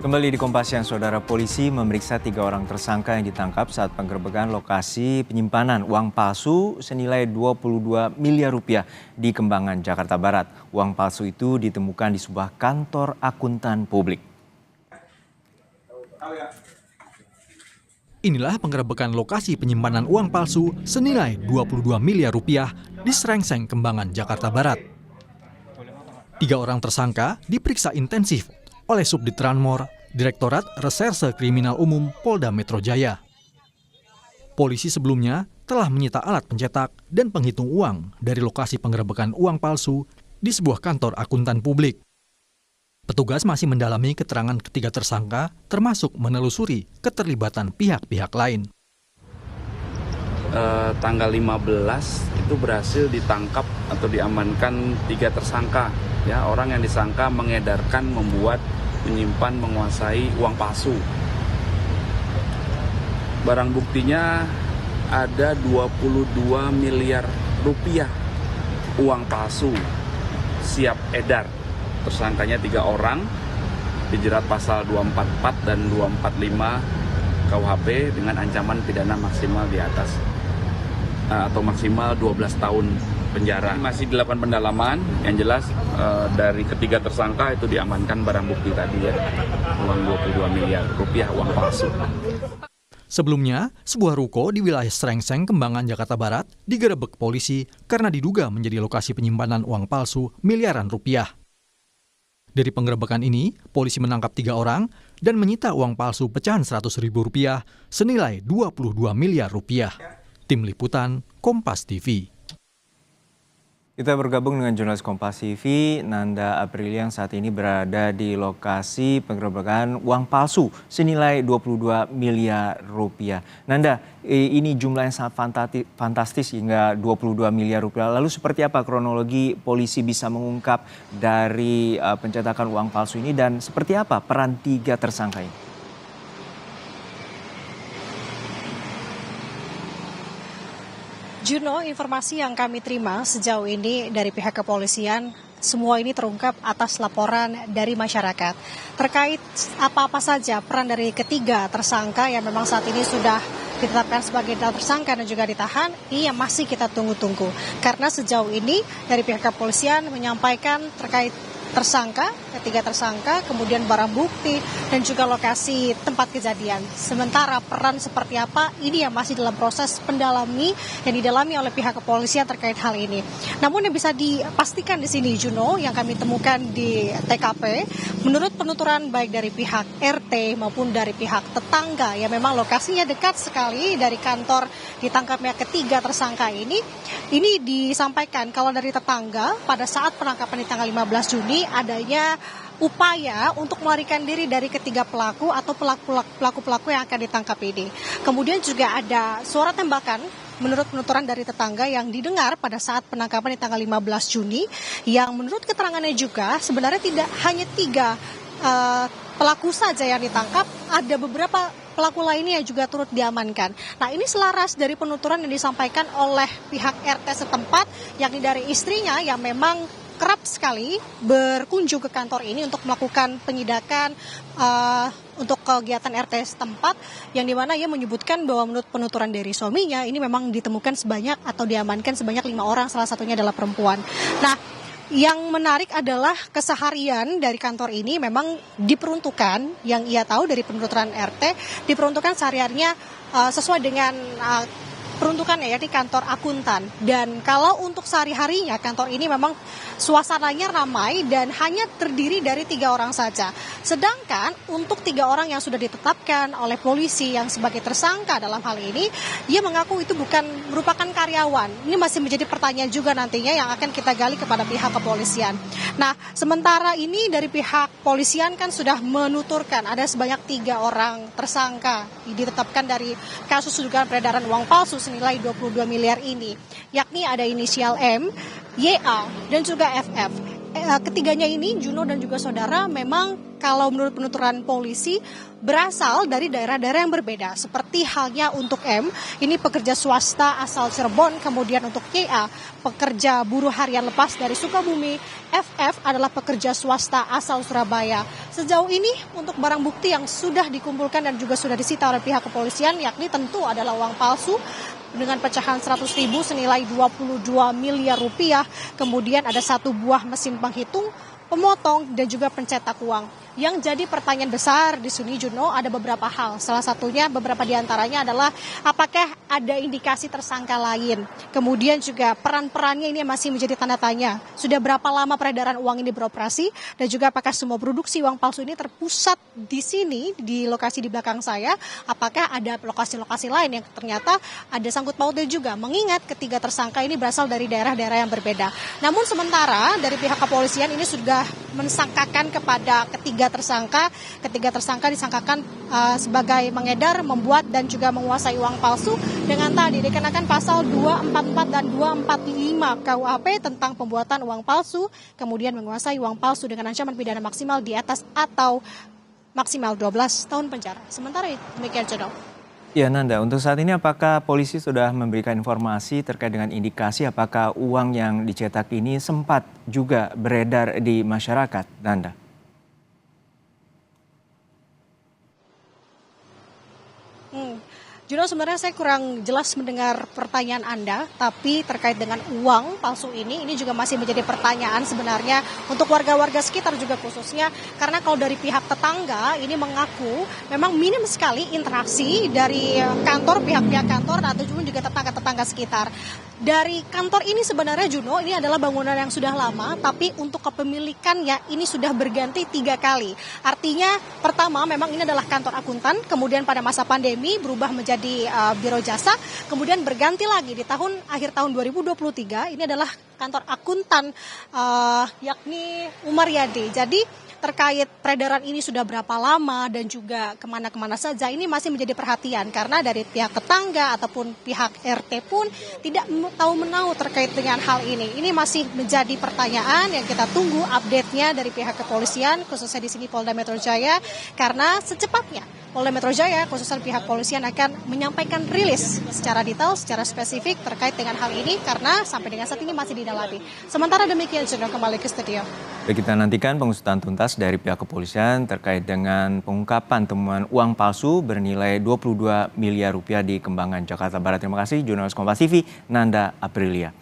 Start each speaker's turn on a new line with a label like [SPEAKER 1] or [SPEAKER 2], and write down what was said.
[SPEAKER 1] Kembali di Kompas Siang, Saudara, polisi memeriksa 3 orang tersangka yang ditangkap saat penggerbekan lokasi penyimpanan uang palsu senilai 22 miliar rupiah di Kembangan, Jakarta Barat. Uang palsu itu ditemukan di sebuah kantor akuntan publik.
[SPEAKER 2] Inilah penggerbekan lokasi penyimpanan uang palsu senilai 22 miliar rupiah di Srengseng, Kembangan, Jakarta Barat. 3 orang tersangka diperiksa intensif oleh Subdit Ranmor, Direktorat Reserse Kriminal Umum Polda Metro Jaya. Polisi sebelumnya telah menyita alat pencetak dan penghitung uang dari lokasi penggerbekan uang palsu di sebuah kantor akuntan publik. Petugas masih mendalami keterangan ketiga tersangka, termasuk menelusuri keterlibatan pihak-pihak lain.
[SPEAKER 3] Tanggal 15 itu berhasil ditangkap atau diamankan 3 tersangka. Ya, orang yang disangka mengedarkan, membuat, menyimpan, menguasai uang palsu. Barang buktinya ada 22 miliar rupiah uang palsu siap edar. Tersangkanya 3 orang, dijerat pasal 244 dan 245 KUHP dengan ancaman pidana maksimal di atas atau maksimal 12 tahun penjara. Masih dilakukan pendalaman, yang jelas dari ketiga tersangka itu diamankan barang bukti tadi ya, uang 22 miliar rupiah uang palsu.
[SPEAKER 2] Sebelumnya, sebuah ruko di wilayah Srengseng, Kembangan, Jakarta Barat digerebek polisi karena diduga menjadi lokasi penyimpanan uang palsu miliaran rupiah. Dari penggerebekan ini, polisi menangkap 3 orang dan menyita uang palsu pecahan Rp100.000 senilai 22 miliar rupiah. Tim Liputan, Kompas TV.
[SPEAKER 1] Kita bergabung dengan jurnalis Kompas TV, Nanda Aprilia, yang saat ini berada di lokasi penggerebekan uang palsu senilai 22 miliar rupiah. Nanda, ini jumlah yang sangat fantastis hingga 22 miliar rupiah. Lalu seperti apa kronologi polisi bisa mengungkap dari pencetakan uang palsu ini dan seperti apa peran 3 tersangka ini?
[SPEAKER 4] Juno, informasi yang kami terima sejauh ini dari pihak kepolisian, semua ini terungkap atas laporan dari masyarakat. Terkait apa-apa saja peran dari ketiga tersangka yang memang saat ini sudah ditetapkan sebagai tersangka dan juga ditahan, ini yang masih kita tunggu-tunggu. Karena sejauh ini dari pihak kepolisian menyampaikan terkait tersangka, ketiga tersangka, kemudian barang bukti, dan juga lokasi tempat kejadian. Sementara peran seperti apa, ini yang masih dalam proses yang didalami oleh pihak kepolisian terkait hal ini. Namun yang bisa dipastikan di sini, Juno, yang kami temukan di TKP, menurut penuturan baik dari pihak RT maupun dari pihak tetangga, yang memang lokasinya dekat sekali dari kantor ditangkapnya ketiga tersangka ini disampaikan kalau dari tetangga pada saat penangkapan di tanggal 15 Juni, adanya upaya untuk melarikan diri dari ketiga pelaku atau pelaku-pelaku yang akan ditangkap ini. Kemudian juga ada suara tembakan menurut penuturan dari tetangga yang didengar pada saat penangkapan di tanggal 15 Juni, yang menurut keterangannya juga sebenarnya tidak hanya 3 pelaku saja yang ditangkap, ada beberapa pelaku lainnya yang juga turut diamankan. Nah, ini selaras dari penuturan yang disampaikan oleh pihak RT setempat, yakni dari istrinya yang memang kerap sekali berkunjung ke kantor ini untuk melakukan penyidakan untuk kegiatan RT setempat, yang dimana ia menyebutkan bahwa menurut penuturan dari suaminya ini memang ditemukan sebanyak atau diamankan sebanyak 5 orang, salah satunya adalah perempuan. Nah, yang menarik adalah keseharian dari kantor ini memang diperuntukkan, yang ia tahu dari penuturan RT, diperuntukkan sehari-harinya sesuai dengan peruntukannya ya di kantor akuntan. Dan kalau untuk sehari-harinya kantor ini memang suasananya ramai dan hanya terdiri dari 3 orang saja. Sedangkan untuk 3 orang yang sudah ditetapkan oleh polisi yang sebagai tersangka dalam hal ini, ia mengaku itu bukan merupakan karyawan. Ini masih menjadi pertanyaan juga nantinya yang akan kita gali kepada pihak kepolisian. Nah, sementara ini dari pihak polisian kan sudah menuturkan ada sebanyak 3 orang tersangka ditetapkan dari kasus dugaan peredaran uang palsu senilai 22 miliar ini, yakni ada inisial M, YA, dan juga FF. Ketiganya ini, Juno dan juga saudara, memang kalau menurut penuturan polisi berasal dari daerah-daerah yang berbeda. Seperti halnya untuk M, ini pekerja swasta asal Cirebon, kemudian untuk KA, pekerja buruh harian lepas dari Sukabumi, FF adalah pekerja swasta asal Surabaya. Sejauh ini untuk barang bukti yang sudah dikumpulkan dan juga sudah disita oleh pihak kepolisian, yakni tentu adalah uang palsu dengan pecahan 100.000 senilai 22 miliar rupiah. Kemudian ada 1 buah mesin penghitung, pemotong, dan juga pencetak uang. Yang jadi pertanyaan besar di sini, Juno, ada beberapa hal. Salah satunya, beberapa diantaranya adalah apakah ada indikasi tersangka lain. Kemudian juga peran-perannya ini masih menjadi tanda tanya. Sudah berapa lama peredaran uang ini beroperasi, dan juga apakah semua produksi uang palsu ini terpusat di sini, di lokasi di belakang saya. Apakah ada lokasi-lokasi lain yang ternyata ada sangkut pautnya juga, mengingat ketiga tersangka ini berasal dari daerah-daerah yang berbeda. Namun sementara dari pihak kepolisian ini sudah mensangkakan kepada ketiga tersangka disangkakan sebagai mengedar, membuat, dan juga menguasai uang palsu dengan tadi dikenakan pasal 244 dan 245 KUHP tentang pembuatan uang palsu, kemudian menguasai uang palsu dengan ancaman pidana maksimal di atas atau maksimal 12 tahun penjara. Sementara itu, demikian channel.
[SPEAKER 1] Ya Nanda, untuk saat ini apakah polisi sudah memberikan informasi terkait dengan indikasi apakah uang yang dicetak ini sempat juga beredar di masyarakat, Nanda?
[SPEAKER 4] Juno, sebenarnya saya kurang jelas mendengar pertanyaan Anda, tapi terkait dengan uang palsu ini juga masih menjadi pertanyaan sebenarnya untuk warga-warga sekitar juga khususnya, karena kalau dari pihak tetangga ini mengaku memang minim sekali interaksi dari kantor, pihak-pihak kantor, atau juga tetangga-tetangga sekitar. Dari kantor ini sebenarnya, Juno, ini adalah bangunan yang sudah lama, tapi untuk kepemilikannya ini sudah berganti 3 kali. Artinya pertama memang ini adalah kantor akuntan, kemudian pada masa pandemi berubah menjadi biro jasa, kemudian berganti lagi di akhir tahun 2023 ini adalah kantor akuntan yakni Umar Yadi. Jadi terkait peredaran ini sudah berapa lama dan juga kemana-kemana saja, ini masih menjadi perhatian karena dari pihak tetangga ataupun pihak RT pun tidak tahu menahu terkait dengan hal ini. Ini masih menjadi pertanyaan yang kita tunggu update-nya dari pihak kepolisian, khususnya di sini Polda Metro Jaya, karena secepatnya Polda Metro Jaya, khususnya pihak kepolisian akan menyampaikan rilis secara detail, secara spesifik terkait dengan hal ini, karena sampai dengan saat ini masih didalami. Sementara demikian, sudah kembali ke studio.
[SPEAKER 1] Kita nantikan pengusutan tuntas dari pihak kepolisian terkait dengan pengungkapan temuan uang palsu bernilai 22 miliar rupiah di Kembangan, Jakarta Barat. Terima kasih, jurnalis Kompas TV, Nanda Aprilia.